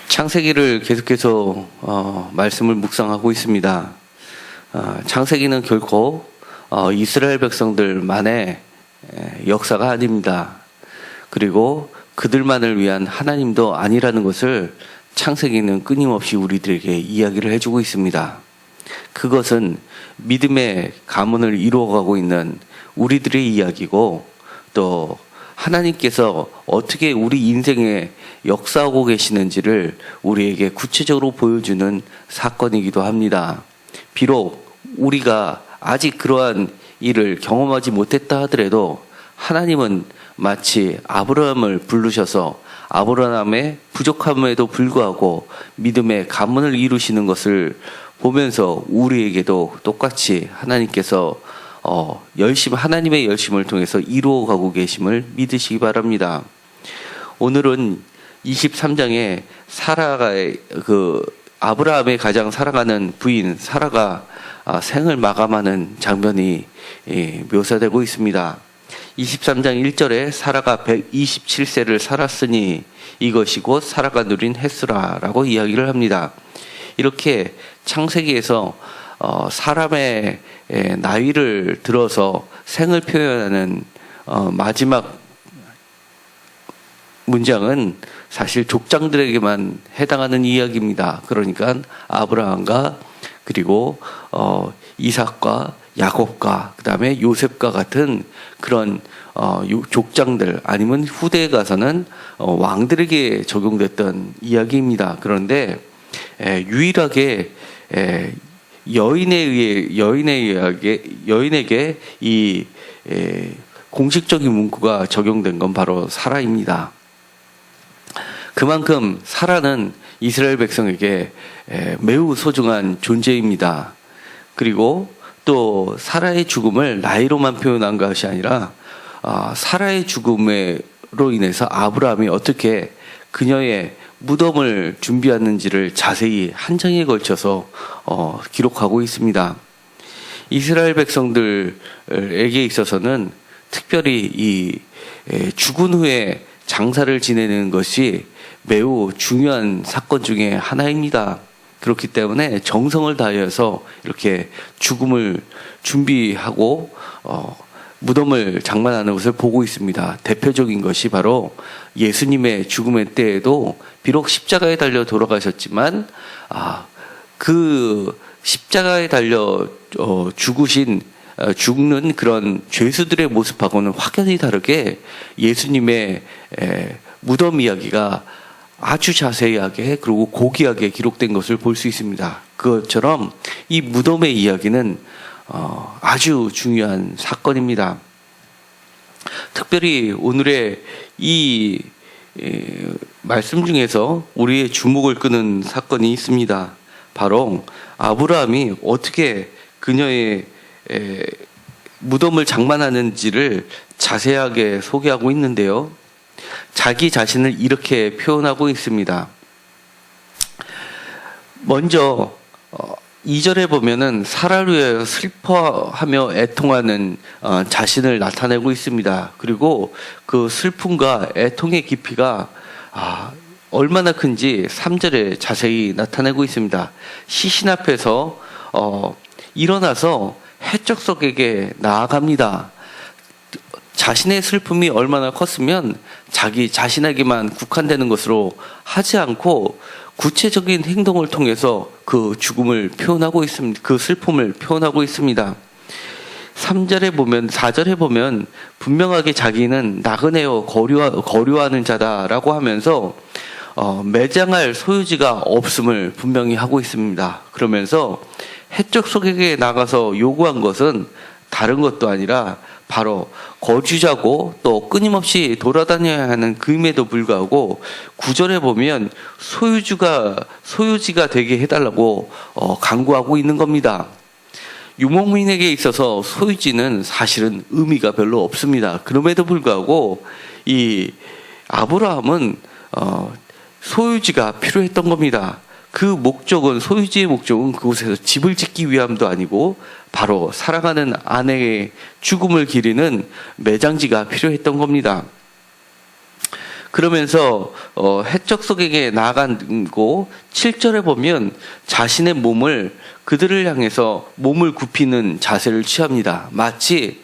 창세기를 계속해서 말씀을 묵상하고 있습니다. 창세기는 결코 이스라엘 백성들만의 역사가 아닙니다. 그리고 그들만을 위한 하나님도 아니라는 것을 창세기는 끊임없이 우리들에게 이야기를 해주고 있습니다. 그것은 믿음의 가문을 이루어가고 있는 우리들의 이야기고, 또 하나님께서 어떻게 우리 인생에 역사하고 계시는지를 우리에게 구체적으로 보여주는 사건이기도 합니다. 비록 우리가 아직 그러한 일을 경험하지 못했다 하더라도 하나님은 마치 아브라함을 부르셔서 아브라함의 부족함에도 불구하고 믿음의 가문을 이루시는 것을 보면서 우리에게도 똑같이 하나님께서 하나님의 열심을 통해서 이루어가고 계심을 믿으시기 바랍니다. 오늘은 23장에 사라가의 아브라함의 가장 사랑하는 부인 사라가 생을 마감하는 장면이 묘사되고 있습니다. 23장 1절에 사라가 127세를 살았으니 이것이 곧 사라가 누린 햇수라라고 이야기를 합니다. 이렇게 창세기에서 사람의 나이를 들어서 생을 표현하는 마지막 문장은 사실 족장들에게만 해당하는 이야기입니다. 그러니까 아브라함과 그리고 이삭과 야곱과 그 다음에 요셉과 같은 그런 족장들 아니면 후대에 가서는 왕들에게 적용됐던 이야기입니다. 그런데 유일하게 여인에게 이 공식적인 문구가 적용된 건 바로 사라입니다. 그만큼 사라는 이스라엘 백성에게 매우 소중한 존재입니다. 그리고 또 사라의 죽음을 나이로만 표현한 것이 아니라 사라의 죽음으로 인해서 아브라함이 어떻게 그녀의 무덤을 준비하는지를 자세히 한 장에 걸쳐서 기록하고 있습니다. 이스라엘 백성들에게 있어서는 특별히 이 죽은 후에 장사를 지내는 것이 매우 중요한 사건 중에 하나입니다. 그렇기 때문에 정성을 다해서 이렇게 죽음을 준비하고 무덤을 장만하는 것을 보고 있습니다. 대표적인 것이 바로 예수님의 죽음의 때에도 비록 십자가에 달려 돌아가셨지만 그 십자가에 달려 죽는 그런 죄수들의 모습하고는 확연히 다르게 예수님의 무덤 이야기가 아주 자세하게 그리고 고귀하게 기록된 것을 볼 수 있습니다. 그것처럼 이 무덤의 이야기는 아주 중요한 사건입니다. 특별히 오늘의 이 말씀 중에서 우리의 주목을 끄는 사건이 있습니다. 바로 아브라함이 어떻게 그녀의 무덤을 장만하는지를 자세하게 소개하고 있는데요. 자기 자신을 이렇게 표현하고 있습니다. 먼저 2절에 보면은 사라를 위하여 슬퍼하며 애통하는 자신을 나타내고 있습니다. 그리고 그 슬픔과 애통의 깊이가 얼마나 큰지 3절에 자세히 나타내고 있습니다. 시신 앞에서 일어나서 해적석에게 나아갑니다. 자신의 슬픔이 얼마나 컸으면 자기 자신에게만 국한되는 것으로 하지 않고 구체적인 행동을 통해서 그 죽음을 표현하고 있습니다. 그 슬픔을 표현하고 있습니다. 4절에 보면 분명하게 자기는 나그네요 거류하는 자다라고 하면서 매장할 소유지가 없음을 분명히 하고 있습니다. 그러면서 해적석에게 나가서 요구한 것은 다른 것도 아니라 바로 거주자고 또 끊임없이 돌아다녀야 하는 그임에도 불구하고 9절에 보면 소유지가 되게 해달라고 간구하고 있는 겁니다. 유목민에게 있어서 소유지는 사실은 의미가 별로 없습니다. 그럼에도 불구하고 이 아브라함은 소유지가 필요했던 겁니다. 소유지의 목적은 그곳에서 집을 짓기 위함도 아니고 바로 사랑하는 아내의 죽음을 기리는 매장지가 필요했던 겁니다. 그러면서 해적석에게 나아가고 7절에 보면 자신의 몸을 그들을 향해서 몸을 굽히는 자세를 취합니다. 마치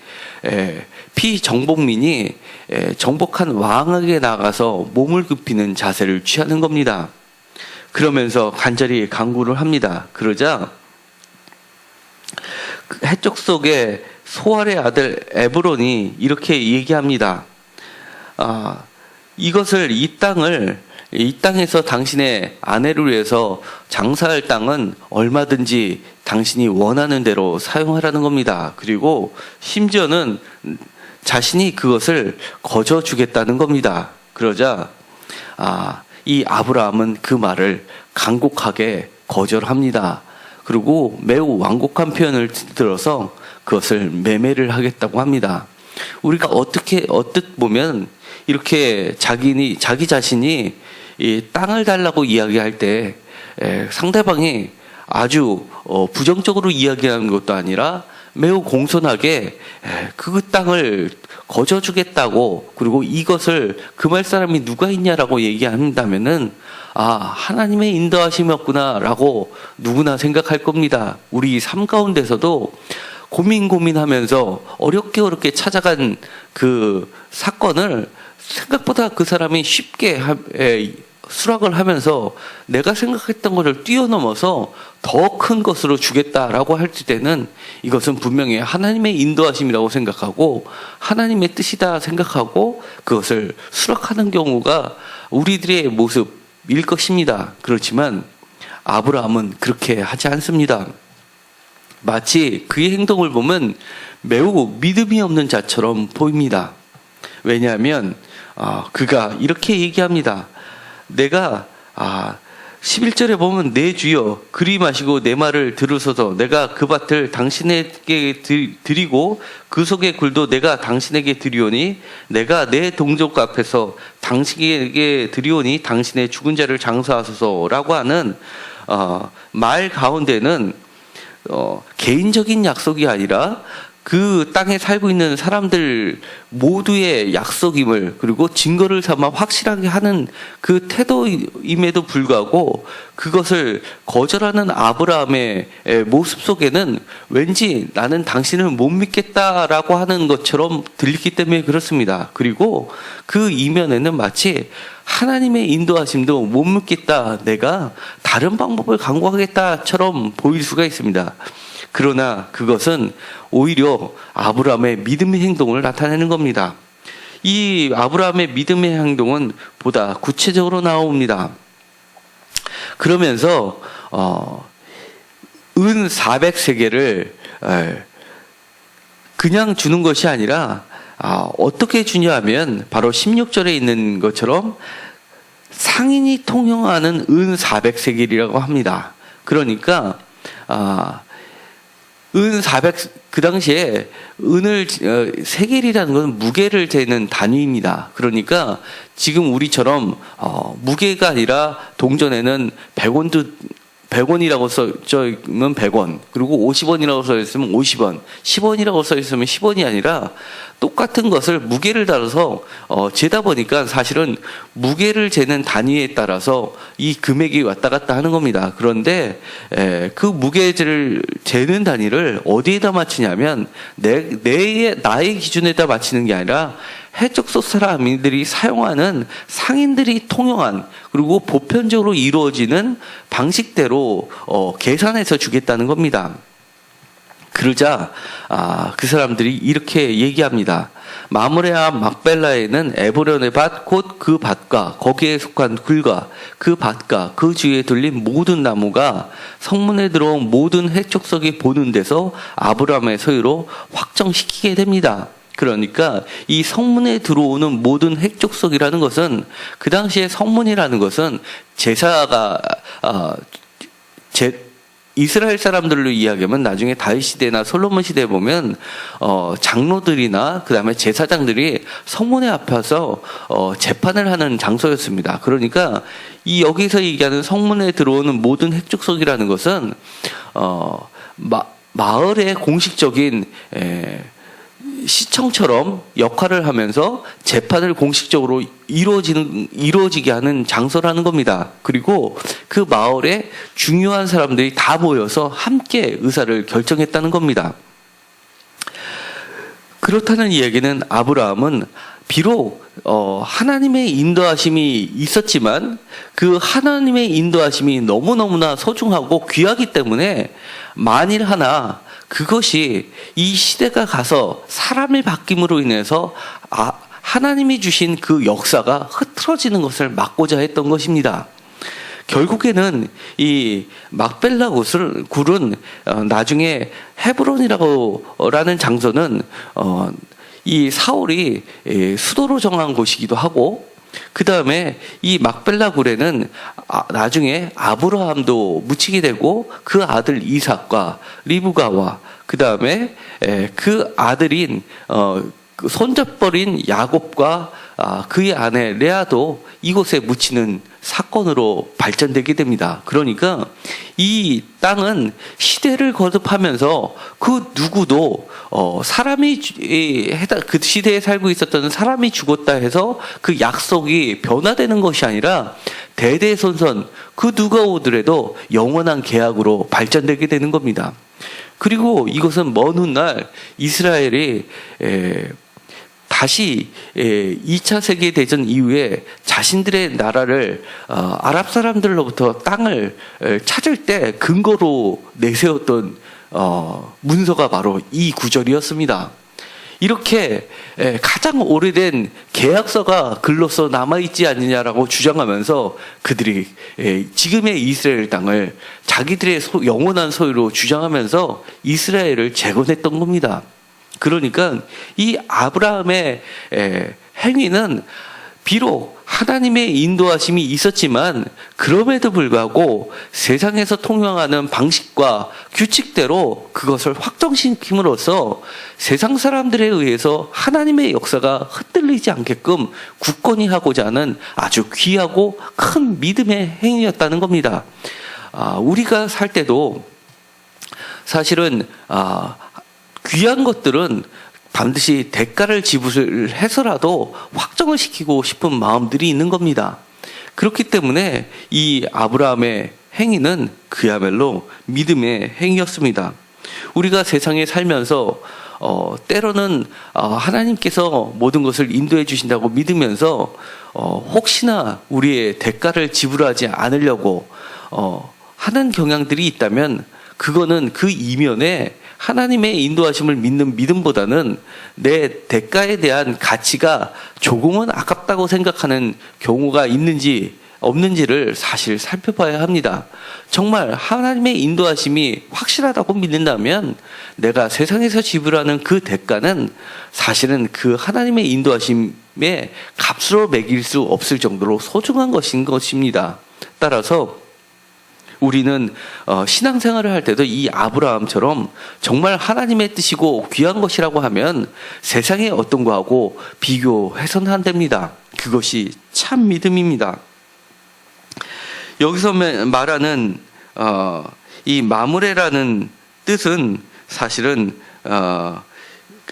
피정복민이 정복한 왕에게 나가서 몸을 굽히는 자세를 취하는 겁니다. 그러면서 간절히 간구를 합니다. 그러자 해적속의 소알의 아들 에브론이 이렇게 얘기합니다. 이것을 이 땅에서 당신의 아내를 위해서 장사할 땅은 얼마든지 당신이 원하는 대로 사용하라는 겁니다. 그리고 심지어는 자신이 그것을 거저 주겠다는 겁니다. 그러자 이 아브라함은 그 말을 간곡하게 거절합니다. 그리고 매우 완곡한 표현을 들어서 그것을 매매를 하겠다고 합니다. 우리가 어떻게 보면 이렇게 자기 자신이 이 땅을 달라고 이야기할 때 상대방이 아주 부정적으로 이야기하는 것도 아니라 매우 공손하게 그 땅을 거저 주겠다고, 그리고 이것을 금할 사람이 누가 있냐라고 얘기한다면은 하나님의 인도하심이었구나라고 누구나 생각할 겁니다. 우리 삶 가운데서도 고민하면서 어렵게 찾아간 그 사건을 생각보다 그 사람이 쉽게 수락을 하면서 내가 생각했던 것을 뛰어넘어서 더 큰 것으로 주겠다라고 할 때는 이것은 분명히 하나님의 인도하심이라고 생각하고 하나님의 뜻이다 생각하고 그것을 수락하는 경우가 우리들의 모습일 것입니다. 그렇지만 아브라함은 그렇게 하지 않습니다. 마치 그의 행동을 보면 매우 믿음이 없는 자처럼 보입니다. 왜냐하면 그가 이렇게 얘기합니다. 내가 11절에 보면 내 주여 그리 마시고 내 말을 들으소서. 내가 그 밭을 당신에게 드리고 그 속의 굴도 내가 당신에게 드리오니 내가 내 동족 앞에서 당신에게 드리오니 당신의 죽은 자를 장사하소서라고 하는 말 가운데는 개인적인 약속이 아니라 그 땅에 살고 있는 사람들 모두의 약속임을, 그리고 증거를 삼아 확실하게 하는 그 태도임에도 불구하고 그것을 거절하는 아브라함의 모습 속에는 왠지 나는 당신을 못 믿겠다라고 하는 것처럼 들리기 때문에 그렇습니다. 그리고 그 이면에는 마치 하나님의 인도하심도 못 믿겠다, 내가 다른 방법을 강구하겠다처럼 보일 수가 있습니다. 그러나 그것은 오히려 아브라함의 믿음의 행동을 나타내는 겁니다. 이 아브라함의 믿음의 행동은 보다 구체적으로 나옵니다. 그러면서 은 400세겔을 그냥 주는 것이 아니라 어떻게 주냐 하면 바로 16절에 있는 것처럼 상인이 통용하는 은 400세겔이라고 합니다. 그러니까 은 400, 그 당시에 은을 세겔이라는 것은 무게를 재는 단위입니다. 그러니까 지금 우리처럼 무게가 아니라 동전에는 100원이라고 써져 있으면 100원, 그리고 50원이라고 써 있으면 50원, 10원이라고 써 있으면 10원이 아니라 똑같은 것을 무게를 따라서 재다 보니까 사실은 무게를 재는 단위에 따라서 이 금액이 왔다 갔다 하는 겁니다. 그런데 그 무게를 재는 단위를 어디에다 맞추냐면 나의 기준에다 맞추는 게 아니라 해적속 사람들이 사용하는 상인들이 통용한, 그리고 보편적으로 이루어지는 방식대로 계산해서 주겠다는 겁니다. 그러자 그 사람들이 이렇게 얘기합니다. 마므레와 막벨라에는 에브론의 밭 곧 그 밭과 거기에 속한 굴과 그 밭과 그 주위에 둘린 모든 나무가 성문에 들어온 모든 해족석이 보는 데서 아브라함의 소유로 확정시키게 됩니다. 그러니까 이 성문에 들어오는 모든 핵족속이라는 것은, 그 당시에 성문이라는 것은 제사가 이스라엘 사람들로 이야기하면 나중에 다윗 시대나 솔로몬 시대에 보면 장로들이나 그 다음에 제사장들이 성문에 앞에서 재판을 하는 장소였습니다. 그러니까 이 여기서 얘기하는 성문에 들어오는 모든 핵족속이라는 것은 마을의 공식적인 시청처럼 역할을 하면서 재판을 공식적으로 이루어지게 하는 장소라는 겁니다. 그리고 그 마을에 중요한 사람들이 다 모여서 함께 의사를 결정했다는 겁니다. 그렇다는 이야기는 아브라함은 비록 하나님의 인도하심이 있었지만 그 하나님의 인도하심이 너무너무나 소중하고 귀하기 때문에 만일 하나 그것이 이 시대가 가서 사람의 바뀜으로 인해서 하나님이 주신 그 역사가 흐트러지는 것을 막고자 했던 것입니다. 결국에는 이 막벨라 굴은 나중에 헤브론이라는 장소는 이 사울이 수도로 정한 곳이기도 하고, 그 다음에 이 막벨라 굴에는 나중에 아브라함도 묻히게 되고 그 아들 이삭과 리브가와 그 다음에 그 아들인 그 손잡버린 야곱과 그의 아내 레아도 이곳에 묻히는 사건으로 발전되게 됩니다. 그러니까 이 땅은 시대를 거듭하면서 그 누구도 사람이 그 시대에 살고 있었던 사람이 죽었다 해서 그 약속이 변화되는 것이 아니라 대대손손 그 누가 오더라도 영원한 계약으로 발전되게 되는 겁니다. 그리고 이것은 먼 훗날 이스라엘이 다시 2차 세계대전 이후에 자신들의 나라를 아랍 사람들로부터 땅을 찾을 때 근거로 내세웠던 문서가 바로 이 구절이었습니다. 이렇게 가장 오래된 계약서가 글로써 남아있지 않느냐라고 주장하면서 그들이 지금의 이스라엘 땅을 자기들의 영원한 소유로 주장하면서 이스라엘을 재건했던 겁니다. 그러니까 이 아브라함의 행위는 비록 하나님의 인도하심이 있었지만 그럼에도 불구하고 세상에서 통용하는 방식과 규칙대로 그것을 확정시킴으로써 세상 사람들에 의해서 하나님의 역사가 흔들리지 않게끔 굳건히 하고자 하는 아주 귀하고 큰 믿음의 행위였다는 겁니다. 우리가 살 때도 사실은 귀한 것들은 반드시 대가를 지불해서라도 확정을 시키고 싶은 마음들이 있는 겁니다. 그렇기 때문에 이 아브라함의 행위는 그야말로 믿음의 행위였습니다. 우리가 세상에 살면서 때로는 하나님께서 모든 것을 인도해 주신다고 믿으면서 혹시나 우리의 대가를 지불하지 않으려고 하는 경향들이 있다면 그거는 그 이면에 하나님의 인도하심을 믿는 믿음보다는 내 대가에 대한 가치가 조금은 아깝다고 생각하는 경우가 있는지 없는지를 사실 살펴봐야 합니다. 정말 하나님의 인도하심이 확실하다고 믿는다면 내가 세상에서 지불하는 그 대가는 사실은 그 하나님의 인도하심의 값으로 매길 수 없을 정도로 소중한 것인 것입니다. 따라서 우리는 신앙생활을 할 때도 이 아브라함처럼 정말 하나님의 뜻이고 귀한 것이라고 하면 세상의 어떤 거하고 비교해서는 안 됩니다. 그것이 참 믿음입니다. 여기서 말하는 이 마므레라는 뜻은 사실은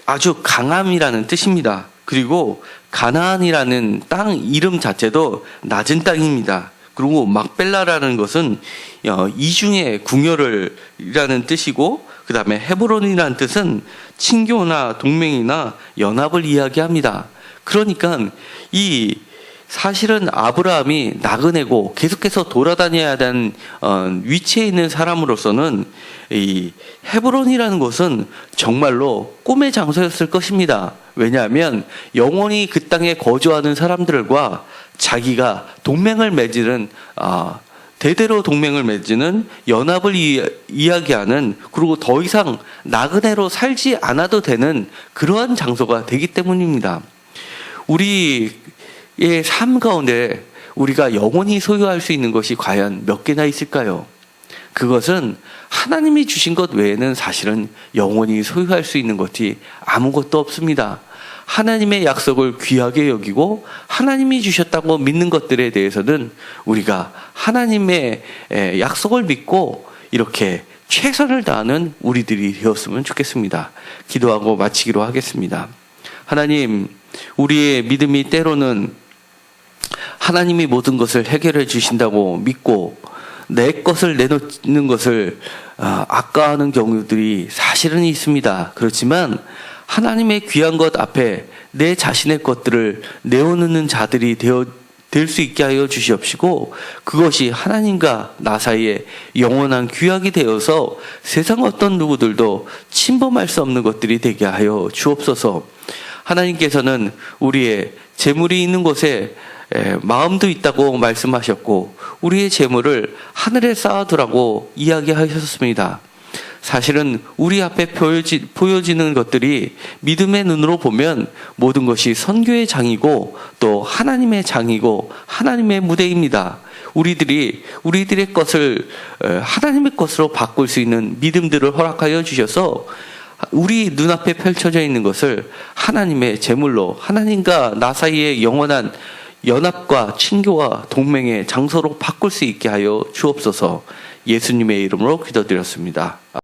아주 강함이라는 뜻입니다. 그리고 가나안이라는 땅 이름 자체도 낮은 땅입니다. 그리고 막벨라라는 것은 이중의 궁혈이라는 뜻이고, 그 다음에 헤브론이라는 뜻은 친교나 동맹이나 연합을 이야기합니다. 그러니까 이 사실은 아브라함이 나그네고 계속해서 돌아다녀야 하는 위치에 있는 사람으로서는 이 헤브론이라는 곳은 정말로 꿈의 장소였을 것입니다. 왜냐하면 영원히 그 땅에 거주하는 사람들과 자기가 동맹을 맺는 대대로 동맹을 맺는 연합을 이야기하는, 그리고 더 이상 나그네로 살지 않아도 되는 그러한 장소가 되기 때문입니다. 우리의 삶 가운데 우리가 영원히 소유할 수 있는 것이 과연 몇 개나 있을까요? 그것은 하나님이 주신 것 외에는 사실은 영원히 소유할 수 있는 것이 아무것도 없습니다. 하나님의 약속을 귀하게 여기고 하나님이 주셨다고 믿는 것들에 대해서는 우리가 하나님의 약속을 믿고 이렇게 최선을 다하는 우리들이 되었으면 좋겠습니다. 기도하고 마치기로 하겠습니다. 하나님, 우리의 믿음이 때로는 하나님이 모든 것을 해결해 주신다고 믿고 내 것을 내놓는 것을 아까워하는 경우들이 사실은 있습니다. 그렇지만 하나님의 귀한 것 앞에 내 자신의 것들을 내어놓는 자들이 될 수 있게 하여 주시옵시고, 그것이 하나님과 나 사이에 영원한 규약이 되어서 세상 어떤 누구들도 침범할 수 없는 것들이 되게 하여 주옵소서. 하나님께서는 우리의 재물이 있는 곳에 마음도 있다고 말씀하셨고, 우리의 재물을 하늘에 쌓아두라고 이야기하셨습니다. 사실은 우리 앞에 보여지는 것들이 믿음의 눈으로 보면 모든 것이 선교의 장이고 또 하나님의 장이고 하나님의 무대입니다. 우리들의 것을 하나님의 것으로 바꿀 수 있는 믿음들을 허락하여 주셔서 우리 눈앞에 펼쳐져 있는 것을 하나님의 제물로, 하나님과 나 사이의 영원한 연합과 친교와 동맹의 장소로 바꿀 수 있게 하여 주옵소서. 예수님의 이름으로 기도드렸습니다.